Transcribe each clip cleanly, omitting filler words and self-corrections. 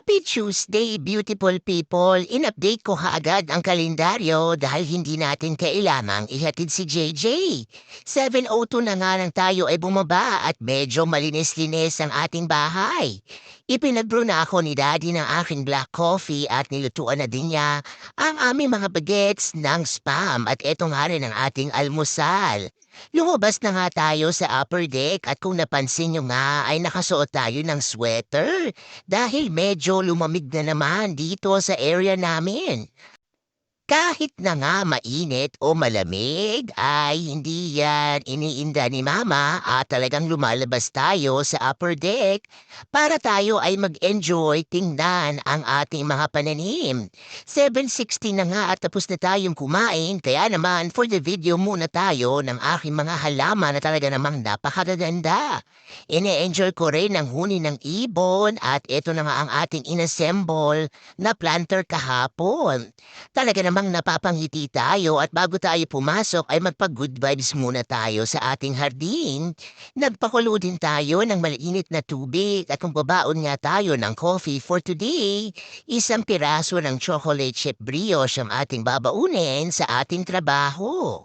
Happy Tuesday, beautiful people! In-update ko kaagad ang kalendaryo dahil hindi natin kailangang ihatid si JJ. 7:02 na nga lang tayo ay bumaba at medyo malinis-linis ang ating bahay. Ipinag-brew na ako ni Daddy ng aking black coffee at nilutuan na din niya ang aming mga bagets ng spam at eto nga rin ang ating almusal. Lumabas na nga tayo sa upper deck at kung napansin nyo nga ay nakasuot tayo ng sweater dahil medyo lumamig na naman dito sa area namin. Kahit na nga mainit o malamig ay hindi yan iniinda ni Mama at talagang lumalabas tayo sa upper deck para tayo ay mag-enjoy tingnan ang ating mga pananim. 7:60 na nga at tapos na tayong kumain kaya naman for the video muna tayo ng aking mga halaman na talaga namang napakagaganda. Ine-enjoy ko rin ang huni ng ibon at ito na nga ang ating inassemble na planter kahapon. Talaga namang napapangiti tayo at bago tayo pumasok ay magpa-good vibes muna tayo sa ating hardin. Nagpakulo din tayo ng maliinit na tubig at kung babaon nga tayo ng coffee for today, isang piraso ng chocolate chip brioche ang ating babaunin sa ating trabaho.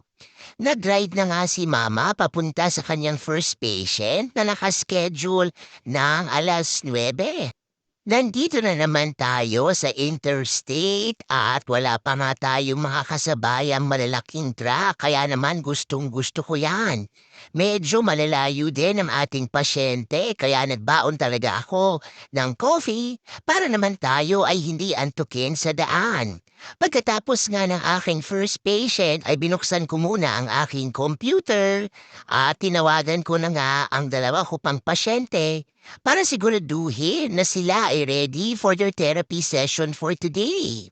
Nag-ride na nga si Mama papunta sa kanyang first patient na nakaschedule ng 9:00. Nandito na naman tayo sa interstate at wala pa nga tayong mga kasabayang malalaking truck kaya naman gustong-gusto ko yan. Medyo malalayo din ang ating pasyente kaya nagbaon talaga ako ng coffee para naman tayo ay hindi antukin sa daan. Pagkatapos nga ng aking first patient ay binuksan ko muna ang aking computer at tinawagan ko na nga ang dalawa ko pang pasyente para siguraduhin na sila ay ready for their therapy session for today.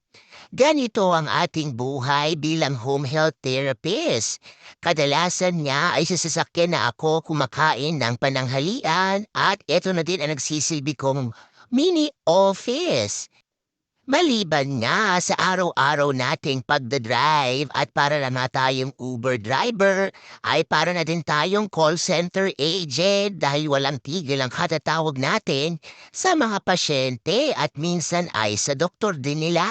Ganito ang ating buhay bilang home health therapist. Kadalasan niya ay sa sasakyan na ako kumakain ng pananghalian at eto na din ang nagsisilbi kong mini office. Maliban nga sa araw-araw nating pagdadrive at para na nga tayong Uber driver, ay para na din tayong call center agent dahil walang tigil ang katatawag natin sa mga pasyente at minsan ay sa doktor din nila.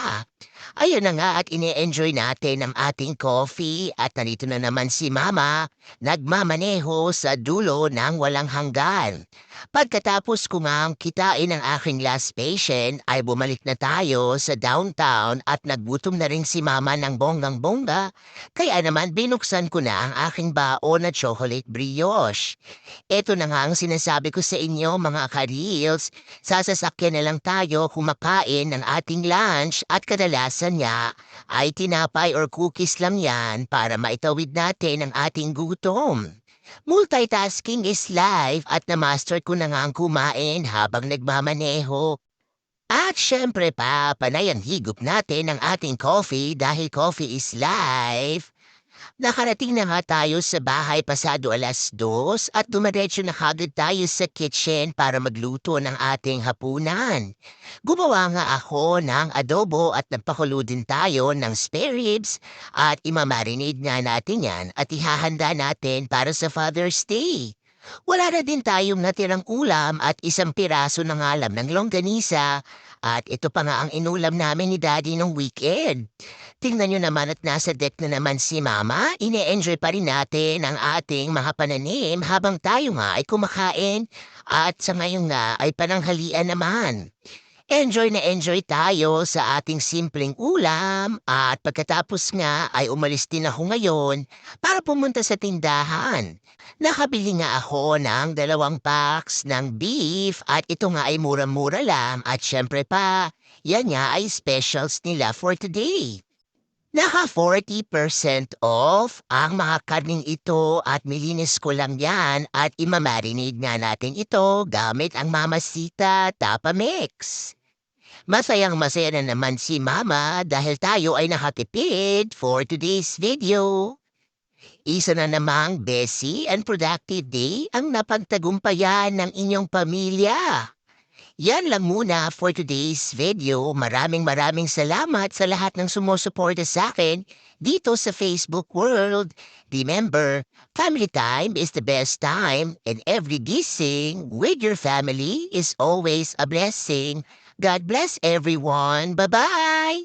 Ayun na nga at ine-enjoy natin ang ating coffee at narito na naman si Mama nagmamaneho sa dulo ng walang hanggan. Pagkatapos ko ngang kitain ang aking last patient ay bumalik na tayo sa downtown at naggutom na rin si Mama ng bonggang-bongga kaya naman binuksan ko na ang aking baon na chocolate brioche. Ito na nga ang sinasabi ko sa inyo mga ka-reels, sasasakyan na lang tayo kumakain ng ating lunch at kadalasan niya ay tinapay or cookies lang yan para maitawid natin ang ating gutom. Multitasking is life at na-master ko na nga ang kumain habang nagmamaneho. At syempre pa, panay ang higop natin ng ating coffee dahil coffee is life. Nakarating na nga tayo sa bahay pasado 2:00 at dumiretso na kagad tayo sa kitchen para magluto ng ating hapunan. Gumawa nga ako ng adobo at nagpakulo din tayo ng spare ribs at imamarinate nga natin yan at ihahanda natin para sa Father's Day. Wala na din tayong natirang ulam at isang piraso ng alam ng longganisa at ito pa nga ang inulam namin ni Daddy nung weekend. Tingnan nyo naman at nasa deck na naman si Mama, ine-enjoy pa rin natin ang ating mga pananim habang tayo nga ay kumakain at sa ngayon nga ay pananghalian naman. Enjoy na enjoy tayo sa ating simpleng ulam at pagkatapos nga ay umalis din ako ngayon para pumunta sa tindahan. Nakabili nga ako ng 2 packs ng beef at ito nga ay mura-mura lang at syempre pa, yan nga ay specials nila for today. Naka 40% off ang mga karning ito at milinis ko lang yan at imamarinate nga natin ito gamit ang Mamasita Tapa Mix. Masayang masaya na naman si Mama dahil tayo ay nakatipid for today's video. Isa na namang busy and productive day ang napagtagumpayan ng inyong pamilya. Yan lang muna for today's video. Maraming salamat sa lahat ng sumusuporta sa akin dito sa Facebook world. Remember, family time is the best time and every gising with your family is always a blessing. God bless everyone. Bye-bye!